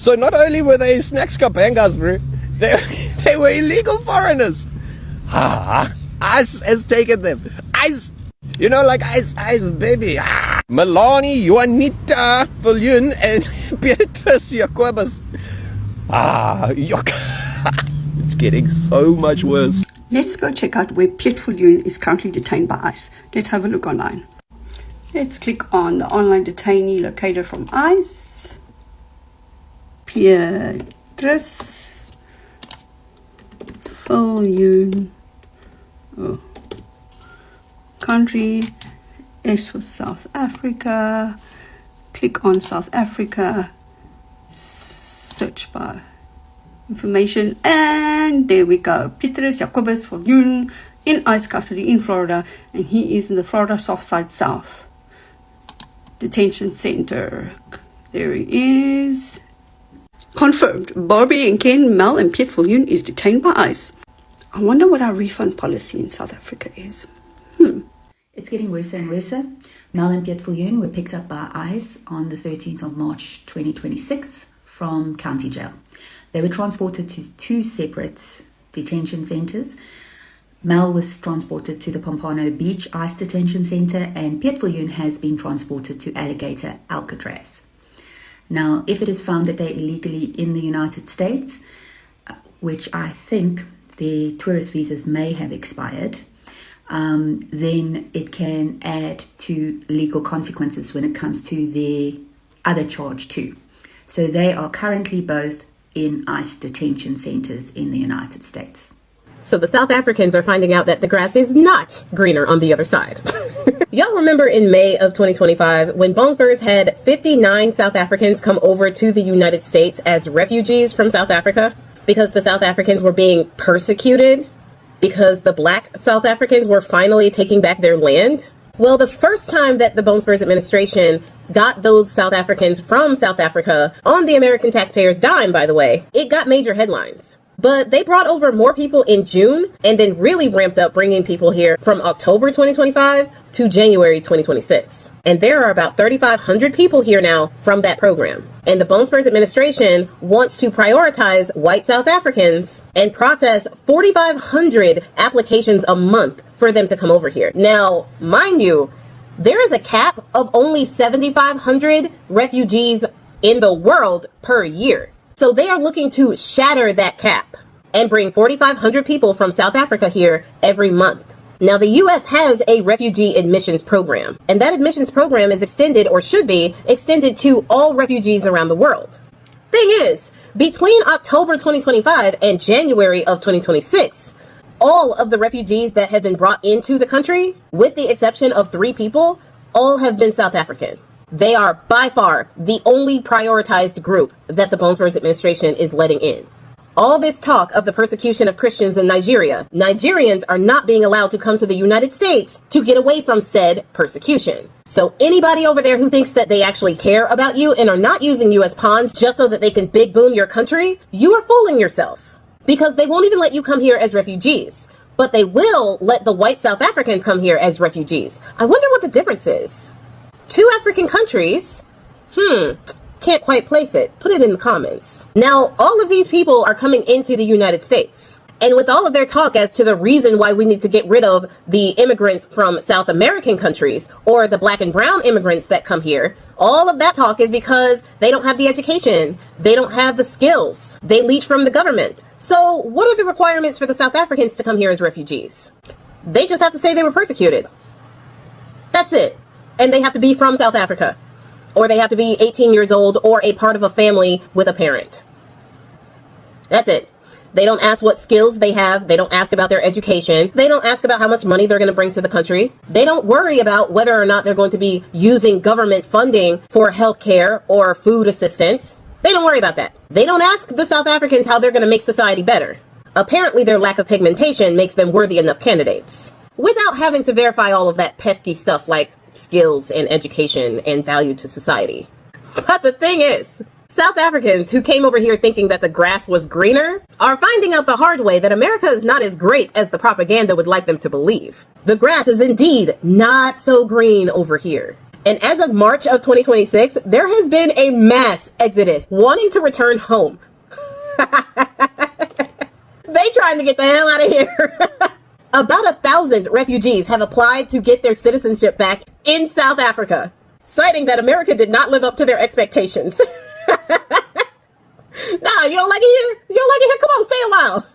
So not only were they snacks kapangas, bro, they were illegal foreigners. ICE has taken them. ICE, you know, like ICE, baby. Melanie, Juanita, Viljoen, and Beatrice Jacobus. It's getting so much worse. Let's go check out where Peet is currently detained by ICE. Let's have a look online. Let's click on the online detainee located from ICE. Beatrice Viljoen. Oh. Country, S for South Africa. Click on South Africa. Search by information, and there we go. Beatrice Jacobus Viljoen in ICE custody in Florida, and he is in the Florida Soft Side South Detention Center. There he is. Confirmed. Barbie and Ken, Mel and Peet Viljoen is detained by ICE. I wonder what our refund policy in South Africa is. It's getting worse and worse. Mel and Peet Viljoen were picked up by ICE on the 13th of March 2026 from county jail. They were transported to two separate detention centers. Mel was transported to the Pompano Beach ICE Detention Center, and Peet Viljoen has been transported to Alligator Alcatraz. Now, if it is found that they're illegally in the United States, which I think their tourist visas may have expired, then it can add to legal consequences when it comes to their other charge too. So they are currently both in ICE detention centers in the United States. So the South Africans are finding out that the grass is not greener on the other side. Y'all remember in May of 2025 when Bonesburgers had 59 South Africans come over to the United States as refugees from South Africa because the South Africans were being persecuted because the Black South Africans were finally taking back their land? Well, the first time that the Bonesburgers administration got those South Africans from South Africa on the American taxpayers' dime, by the way, it got major headlines. But they brought over more people in June and then really ramped up bringing people here from October 2025 to January 2026. And there are about 3,500 people here now from that program. And the Bonesburgers administration wants to prioritize white South Africans and process 4,500 applications a month for them to come over here. Now, mind you, there is a cap of only 7,500 refugees in the world per year. So they are looking to shatter that cap and bring 4,500 people from South Africa here every month. Now, the U.S. has a refugee admissions program, and that admissions program is extended, or should be extended, to all refugees around the world. Thing is, between October 2025 and January of 2026, all of the refugees that have been brought into the country, with the exception of 3 people, all have been South African. They are by far the only prioritized group that the Bonesburgers administration is letting in. All this talk of the persecution of Christians in Nigeria, Nigerians are not being allowed to come to the United States to get away from said persecution. So anybody over there who thinks that they actually care about you and are not using you as pawns just so that they can big boom your country, you are fooling yourself. Because they won't even let you come here as refugees, but they will let the white South Africans come here as refugees. I wonder what the difference is. 2 African countries? Can't quite place it. Put it in the comments. Now, all of these people are coming into the United States. And with all of their talk as to the reason why we need to get rid of the immigrants from South American countries or the Black and brown immigrants that come here, all of that talk is because they don't have the education. They don't have the skills. They leech from the government. So what are the requirements for the South Africans to come here as refugees? They just have to say they were persecuted. That's it. And they have to be from South Africa, or they have to be 18 years old or a part of a family with a parent. That's it. They don't ask what skills they have. They don't ask about their education. They don't ask about how much money they're going to bring to the country. They don't worry about whether or not they're going to be using government funding for healthcare or food assistance. They don't worry about that. They don't ask the South Africans how they're going to make society better. Apparently, their lack of pigmentation makes them worthy enough candidates, without having to verify all of that pesky stuff like skills and education and value to society. But the thing is, South Africans who came over here thinking that the grass was greener are finding out the hard way that America is not as great as the propaganda would like them to believe. The grass is indeed not so green over here. And as of March of 2026, there has been a mass exodus wanting to return home. They trying to get the hell out of here. About 1,000 refugees have applied to get their citizenship back in South Africa, citing that America did not live up to their expectations. Nah, you don't like it here? You don't like it here? Come on, stay a while.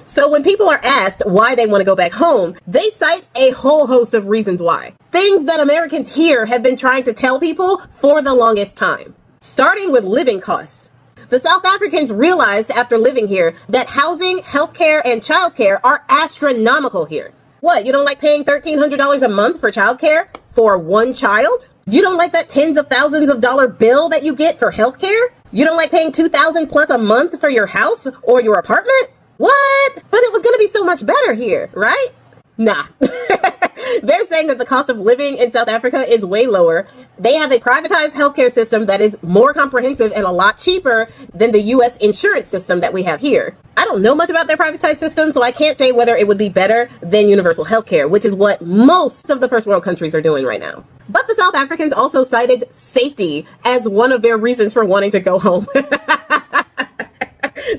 So when people are asked why they want to go back home, they cite a whole host of reasons why. Things that Americans here have been trying to tell people for the longest time. Starting with living costs. The South Africans realized after living here that housing, healthcare, and childcare are astronomical here. What, you don't like paying $1,300 a month for childcare for one child? You don't like that tens of thousands of dollar bill that you get for healthcare? You don't like paying $2,000 plus a month for your house or your apartment? What? But it was going to be so much better here, right? Nah. They're saying that the cost of living in South Africa is way lower. They have a privatized healthcare system that is more comprehensive and a lot cheaper than the US insurance system that we have here. I don't know much about their privatized system, so I can't say whether it would be better than universal healthcare, which is what most of the first world countries are doing right now. But the South Africans also cited safety as one of their reasons for wanting to go home.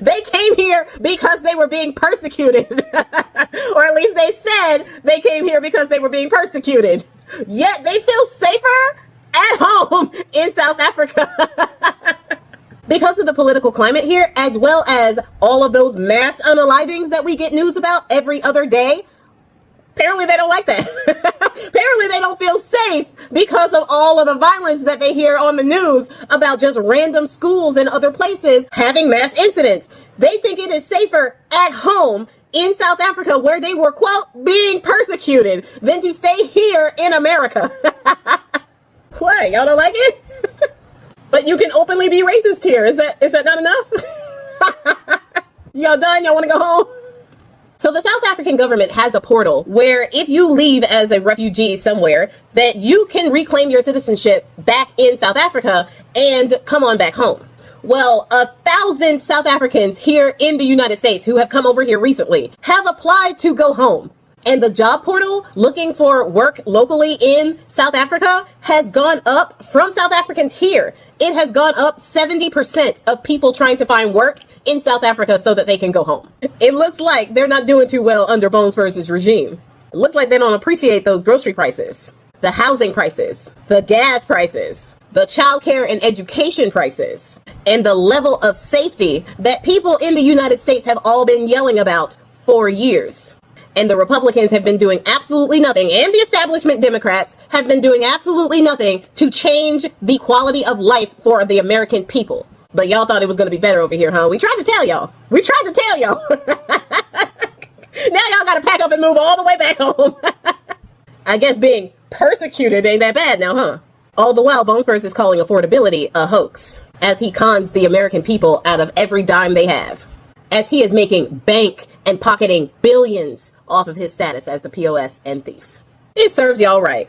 They came here because they were being persecuted. Or at least they said they came here because they were being persecuted. Yet they feel safer at home in South Africa. Because of the political climate here, as well as all of those mass unalivings that we get news about every other day, apparently they don't like that. Apparently they don't feel safe because of all of the violence that they hear on the news about just random schools and other places having mass incidents. They think it is safer at home in South Africa, where they were, quote, being persecuted, than to stay here in America. What, y'all don't like it? But you can openly be racist here. Is that not enough? Y'all done? Y'all want to go home? So the South African government has a portal where if you leave as a refugee somewhere, that you can reclaim your citizenship back in South Africa and come on back home. Well, 1,000 South Africans here in the United States who have come over here recently have applied to go home. And the job portal looking for work locally in South Africa has gone up from South Africans here. It has gone up 70% of people trying to find work in South Africa so that they can go home. It looks like they're not doing too well under Bones Spurs' regime. It looks like they don't appreciate those grocery prices, the housing prices, the gas prices, the childcare and education prices, and the level of safety that people in the United States have all been yelling about for years. And the Republicans have been doing absolutely nothing, and the establishment Democrats have been doing absolutely nothing to change the quality of life for the American people. But y'all thought it was going to be better over here, huh? We tried to tell y'all. We tried to tell y'all. Now y'all got to pack up and move all the way back home. I guess being persecuted ain't that bad now, huh? All the while, Bones Spurs is calling affordability a hoax, as he cons the American people out of every dime they have, as he is making bank and pocketing billions off of his status as the POS and thief. It serves y'all right.